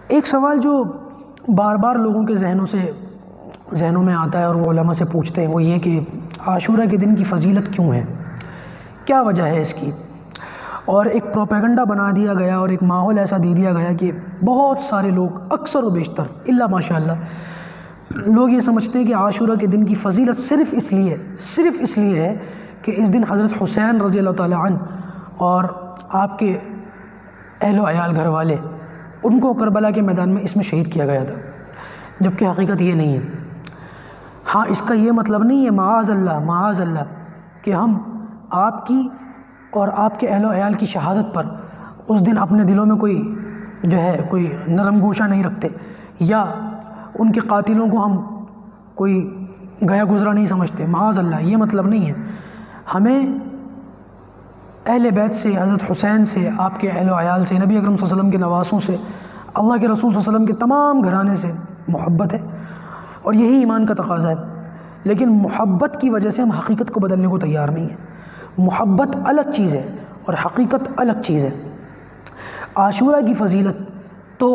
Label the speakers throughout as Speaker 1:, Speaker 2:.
Speaker 1: ایک سوال جو بار بار لوگوں کے ذہنوں میں آتا ہے اور وہ علماء سے پوچھتے ہیں وہ یہ کہ عاشورہ کے دن کی فضیلت کیوں ہے، کیا وجہ ہے اس کی؟ اور ایک پروپیگنڈا بنا دیا گیا اور ایک ماحول ایسا دے دیا گیا کہ بہت سارے لوگ اکثر و بیشتر الا ماشاء اللہ لوگ یہ سمجھتے ہیں کہ عاشورہ کے دن کی فضیلت صرف اس لیے ہے کہ اس دن حضرت حسین رضی اللہ تعالی عنہ اور آپ کے اہل و عیال گھر والے ان کو کربلا کے میدان میں اس میں شہید کیا گیا تھا، جبکہ حقیقت یہ نہیں ہے۔ ہاں، اس کا یہ مطلب نہیں ہے معاذ اللہ کہ ہم آپ کی اور آپ کے اہل و عیال کی شہادت پر اس دن اپنے دلوں میں کوئی نرم گوشہ نہیں رکھتے یا ان کے قاتلوں کو ہم کوئی گیا گزرا نہیں سمجھتے، معاذ اللہ یہ مطلب نہیں ہے۔ ہمیں اہل بیت سے، حضرت حسین سے، آپ کے اہل و عیال سے، نبی اکرم صلی اللہ علیہ وسلم کے نواسوں سے، اللہ کے رسول صلی اللہ علیہ وسلم کے تمام گھرانے سے محبت ہے اور یہی ایمان کا تقاضا ہے، لیکن محبت کی وجہ سے ہم حقیقت کو بدلنے کو تیار نہیں ہیں۔ محبت الگ چیز ہے اور حقیقت الگ چیز ہے۔ عاشورہ کی فضیلت تو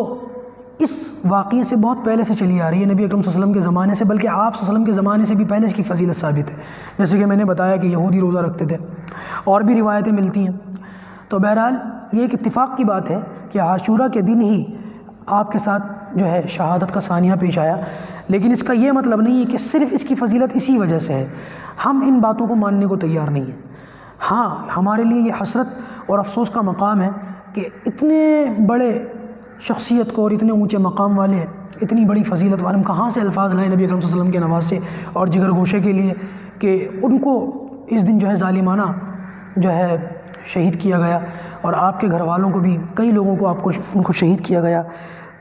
Speaker 1: اس واقعے سے بہت پہلے سے چلی آ رہی ہے، نبی اکرم صلی اللہ علیہ وسلم کے زمانے سے، بلکہ آپ صلی اللہ علیہ وسلم کے زمانے سے بھی پہلے اس کی فضیلت ثابت ہے، جیسے کہ میں نے بتایا کہ یہودی روزہ رکھتے تھے، اور بھی روایتیں ملتی ہیں۔ تو بہرحال یہ ایک اتفاق کی بات ہے کہ عاشورہ کے دن ہی آپ کے ساتھ شہادت کا ثانیہ پیش آیا، لیکن اس کا یہ مطلب نہیں ہے کہ صرف اس کی فضیلت اسی وجہ سے ہے۔ ہم ان باتوں کو ماننے کو تیار نہیں ہیں۔ ہاں، ہمارے لیے یہ حسرت اور افسوس کا مقام ہے کہ اتنے بڑے شخصیت کو اور اتنے اونچے مقام والے، اتنی بڑی فضیلت والے، ہم کہاں سے الفاظ لائیں نبی اکرم صلی اللہ علیہ وسلم کے نواسے اور جگر گوشے کے لیے کہ ان کو اس دن ظالمانہ شہید کیا گیا، اور آپ کے گھر والوں کو بھی، کئی لوگوں کو ان کو شہید کیا گیا۔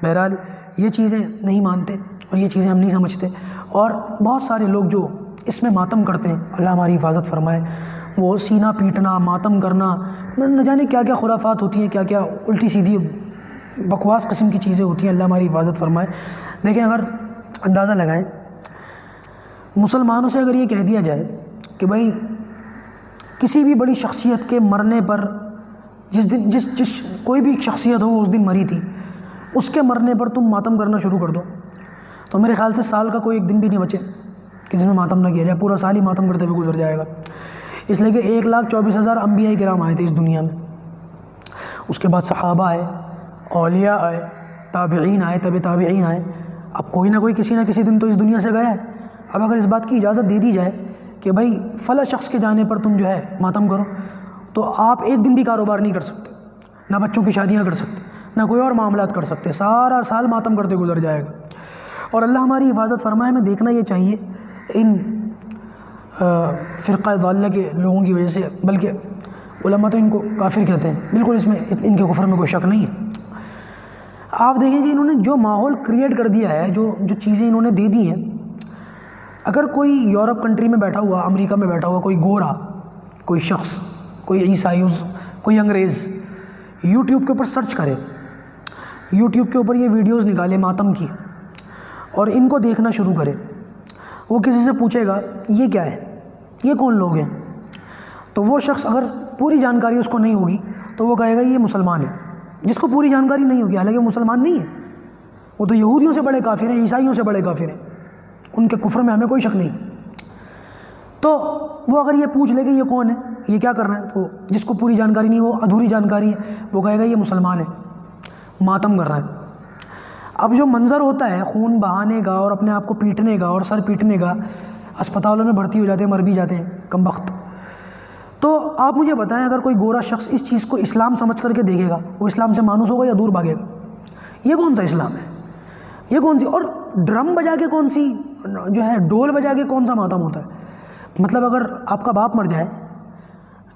Speaker 1: بہرحال یہ چیزیں نہیں مانتے اور یہ چیزیں ہم نہیں سمجھتے، اور بہت سارے لوگ جو اس میں ماتم کرتے ہیں، اللہ ہماری حفاظت فرمائے، وہ سینہ پیٹنا، ماتم کرنا، نہ جانے کیا کیا خرافات ہوتی ہیں، کیا کیا الٹی سیدھی بکواس قسم کی چیزیں ہوتی ہیں، اللہ ہماری حفاظت فرمائے۔ دیکھیں، اگر اندازہ لگائیں، مسلمانوں سے اگر یہ کہہ دیا جائے کہ بھائی کسی بھی بڑی شخصیت کے مرنے پر، جس کوئی بھی شخصیت ہو اس دن مری تھی، اس کے مرنے پر تم ماتم کرنا شروع کر دو، تو میرے خیال سے سال کا کوئی ایک دن بھی نہیں بچے کہ جس میں ماتم نہ کیا جائے، پورا سال ہی ماتم کرتے ہوئے گزر جائے گا، اس لیے کہ 1,24,000 انبیاء کرام آئے تھے اس دنیا میں، اس کے بعد صحابہ آئے، اولیاء آئے، تابعین آئے، تبع تابعین آئے، اب کوئی نہ کوئی کسی نہ کسی دن تو اس دنیا سے گیا ہے۔ اب اگر اس بات کی اجازت دے دی جائے کہ بھائی فلاں شخص کے جانے پر تم ماتم کرو، تو آپ ایک دن بھی کاروبار نہیں کر سکتے، نہ بچوں کی شادیاں کر سکتے، نہ کوئی اور معاملات کر سکتے، سارا سال ماتم کرتے گزر جائے گا۔ اور اللہ ہماری حفاظت فرمائے، ہمیں دیکھنا یہ چاہیے ان فرقہ ضالہ کے لوگوں کی وجہ سے، بلکہ علماء تو ان کو کافر کہتے ہیں، بالکل اس میں ان کے کفر میں کوئی شک نہیں ہے۔ آپ دیکھیں کہ انہوں نے جو ماحول کریٹ کر دیا ہے، جو چیزیں انہوں نے دے دی ہیں، اگر کوئی یورپ کنٹری میں بیٹھا ہوا، امریکہ میں بیٹھا ہوا کوئی گورا، کوئی شخص، کوئی عیسائی، کوئی انگریز، یوٹیوب کے اوپر سرچ کرے، یوٹیوب کے اوپر یہ ویڈیوز نکالے ماتم کی اور ان کو دیکھنا شروع کرے، وہ کسی سے پوچھے گا یہ کیا ہے، یہ کون لوگ ہیں، تو وہ شخص اگر پوری جانکاری اس کو نہیں ہوگی تو وہ کہے گا یہ مسلمان ہے۔ جس کو پوری جانکاری نہیں ہوگی، حالانکہ مسلمان نہیں ہے، وہ تو یہودیوں سے بڑے کافر ہیں، عیسائیوں سے بڑے کافر ہیں، ان کے کفر میں ہمیں کوئی شک نہیں۔ تو وہ اگر یہ پوچھ لے کہ یہ کون ہے، یہ کیا کر رہا ہے، تو جس کو پوری جانکاری نہیں، وہ ادھوری جانکاری ہے، وہ کہے گا یہ مسلمان ہے، ماتم کر رہا ہے۔ اب جو منظر ہوتا ہے خون بہانے کا اور اپنے آپ کو پیٹنے کا اور سر پیٹنے کا، اسپتالوں میں بھرتی ہو جاتے ہیں، مر بھی جاتے ہیں کم وقت۔ تو آپ مجھے بتائیں، اگر کوئی گورا شخص اس چیز کو اسلام سمجھ کر کے دیکھے گا، وہ اسلام سے مانوس ہوگا یا دور بھاگے گا؟ یہ کون سا اسلام ہے، یہ کون سی، اور ڈرم بجا کے کون سی ڈول بجا کے کون سا ماتم ہوتا ہے؟ مطلب اگر آپ کا باپ مر جائے،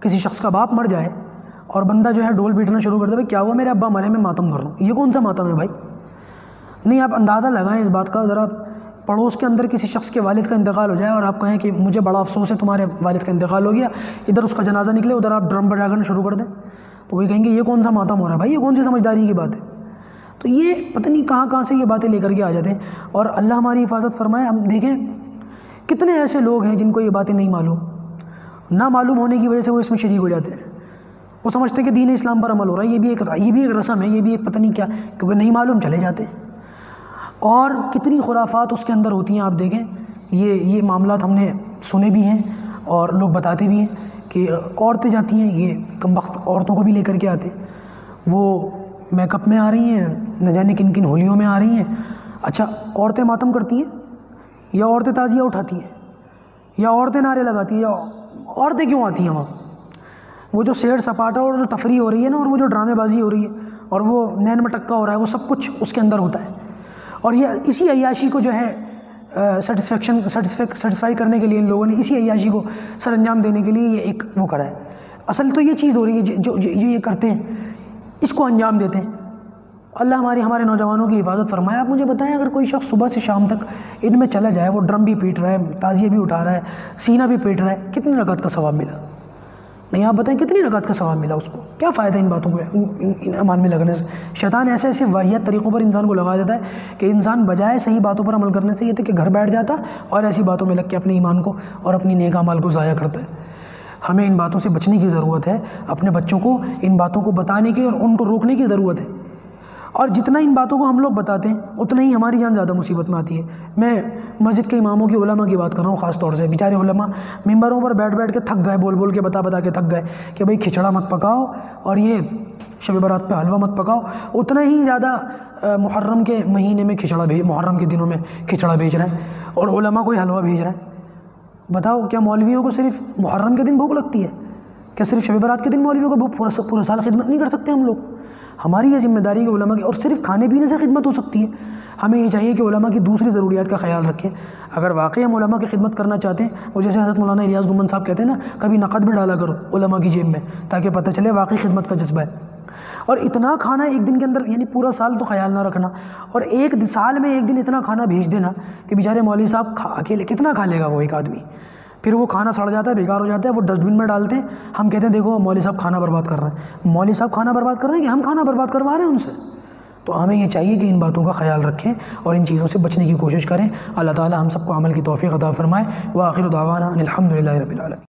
Speaker 1: کسی شخص کا باپ مر جائے اور بندہ ڈول پیٹنا شروع کر دے، بھائی کیا ہوا میرے ابا مرے میں ماتم کر رہا ہوں، یہ کون سا ماتم ہے بھائی؟ نہیں، آپ اندازہ لگائیں اس بات کا، ذرا پڑوس کے اندر کسی شخص کے والد کا انتقال ہو جائے اور آپ کہیں کہ مجھے بڑا افسوس ہے تمہارے والد کا انتقال ہو گیا، ادھر اس کا جنازہ نکلے، ادھر آپ ڈرم بجا کرنا شروع کر دیں، تو وہی کہیں گے یہ کون سا ماتم ہو رہا ہے بھائی، یہ کون سی سمجھداری کی بات ہے؟ تو یہ پتہ نہیں کہاں سے یہ باتیں لے کر کے آ جاتے ہیں، اور اللہ ہماری حفاظت فرمائے۔ ہم دیکھیں کتنے ایسے لوگ ہیں جن کو یہ باتیں نہیں معلوم، نہ معلوم ہونے کی وجہ سے وہ اس میں شریک ہو جاتے ہیں، وہ سمجھتے ہیں کہ دین اسلام پر عمل ہو رہا ہے، یہ بھی ایک رسم ہے، یہ بھی ایک پتہ نہیں کیا، کیونکہ نہیں معلوم چلے جاتے ہیں۔ اور کتنی خرافات اس کے اندر ہوتی ہیں، آپ دیکھیں یہ معاملات ہم نے سنے بھی ہیں اور لوگ بتاتے بھی ہیں کہ عورتیں جاتی ہیں، یہ کم وقت عورتوں کو بھی لے کر کے آتے، وہ میک اپ میں آ رہی ہیں، نہ جانے کن کن ہولیوں میں آ رہی ہیں۔ اچھا، عورتیں ماتم کرتی ہیں یا عورتیں تعزیہ اٹھاتی ہیں یا عورتیں نعرے لگاتی ہیں، یا عورتیں کیوں آتی ہیں وہاں؟ وہ جو سیر سپاٹا اور جو تفریح ہو رہی ہے نا، اور وہ جو ڈرامے بازی ہو رہی ہے اور وہ نین مٹکا ہو رہا ہے، وہ سب کچھ اس کے اندر ہوتا ہے۔ اور یہ اسی عیاشی کو جو ہے سیٹسفائی کرنے کے لیے ان لوگوں نے اسی عیاشی کو سر انجام دینے کے لیے یہ ایک وہ کرا ہے۔ اصل تو یہ چیز ہو رہی ہے جو یہ کرتے ہیں، اس کو انجام دیتے ہیں۔ اللہ ہمارے نوجوانوں کی حفاظت فرمائے۔ آپ مجھے بتائیں، اگر کوئی شخص صبح سے شام تک ان میں چلا جائے، وہ ڈرم بھی پیٹ رہا ہے، تعزیہ بھی اٹھا رہا ہے، سینہ بھی پیٹ رہا ہے، کتنی رکعت کا ثواب ملا؟ نہیں، آپ بتائیں کتنی رکعت کا ثواب ملا اس کو؟ کیا فائدہ ان باتوں کو، ان اعمال میں لگنے سے؟ شیطان ایسے واحد طریقوں پر انسان کو لگا دیتا ہے کہ انسان بجائے صحیح باتوں پر عمل کرنے سے یہ تھے کہ گھر بیٹھ جاتا اور ایسی باتوں میں لگ کے اپنے ایمان کو اور اپنی نیک اعمال کو ضائع کرتا ہے۔ ہمیں ان باتوں سے بچنے کی ضرورت ہے، اپنے بچوں کو ان باتوں کو بتانے کی اور ان کو روکنے کی ضرورت ہے۔ اور جتنا ان باتوں کو ہم لوگ بتاتے ہیں اتنا ہی ہماری جان زیادہ مصیبت میں آتی ہے۔ میں مسجد کے اماموں کی، علماء کی بات کر رہا ہوں خاص طور سے۔ بیچارے علماء ممبروں پر بیٹھ کے تھک گئے، بول کے بتا کے تھک گئے کہ بھائی کھچڑا مت پکاؤ اور یہ شب برات پہ حلوہ مت پکاؤ۔ اتنا ہی زیادہ محرم کے مہینے میں محرم کے دنوں میں کھچڑا بھیج رہے ہیں اور علماء کو حلوہ بھیج رہے ہیں۔ بتاؤ، کیا مولویوں کو صرف محرم کے دن بھوک لگتی ہے؟ کیا صرف شب برات کے دن مولویوں کو پورا سال خدمت نہیں کر سکتے ہم لوگ؟ ہماری یہ ذمہ داری ہے کہ علماء کی، اور صرف کھانے پینے سے خدمت ہو سکتی ہے؟ ہمیں یہ چاہیے کہ علماء کی دوسری ضروریات کا خیال رکھیں۔ اگر واقعی ہم علماء کی خدمت کرنا چاہتے ہیں، وہ جیسے حضرت مولانا الیاس گمن صاحب کہتے ہیں نا، کبھی نقد بھی ڈالا کرو علماء کی جیب میں، تاکہ پتہ چلے واقعی خدمت کا جذبہ ہے۔ اور اتنا کھانا ایک دن کے اندر، یعنی پورا سال تو خیال نہ رکھنا، اور ایک سال میں ایک دن اتنا کھانا بھیج دینا کہ بیچارے مولوی صاحب اکیلے کتنا کھا لے گا وہ ایک آدمی؟ پھر وہ کھانا سڑ جاتا ہے، بیکار ہو جاتا ہے، وہ ڈسٹ بن میں ڈالتے ہیں۔ ہم کہتے ہیں دیکھو مولوی صاحب کھانا برباد کر رہے ہیں۔ مولوی صاحب کھانا برباد کر رہے ہیں کہ ہم کھانا برباد کروا رہے ہیں ان سے؟ تو ہمیں یہ چاہیے کہ ان باتوں کا خیال رکھیں اور ان چیزوں سے بچنے کی کوشش کریں۔ اللہ تعالی ہم سب کو عمل کی توفیق عطا فرمائے۔ وآخر دعوانا ان الحمد للہ رب العالمین۔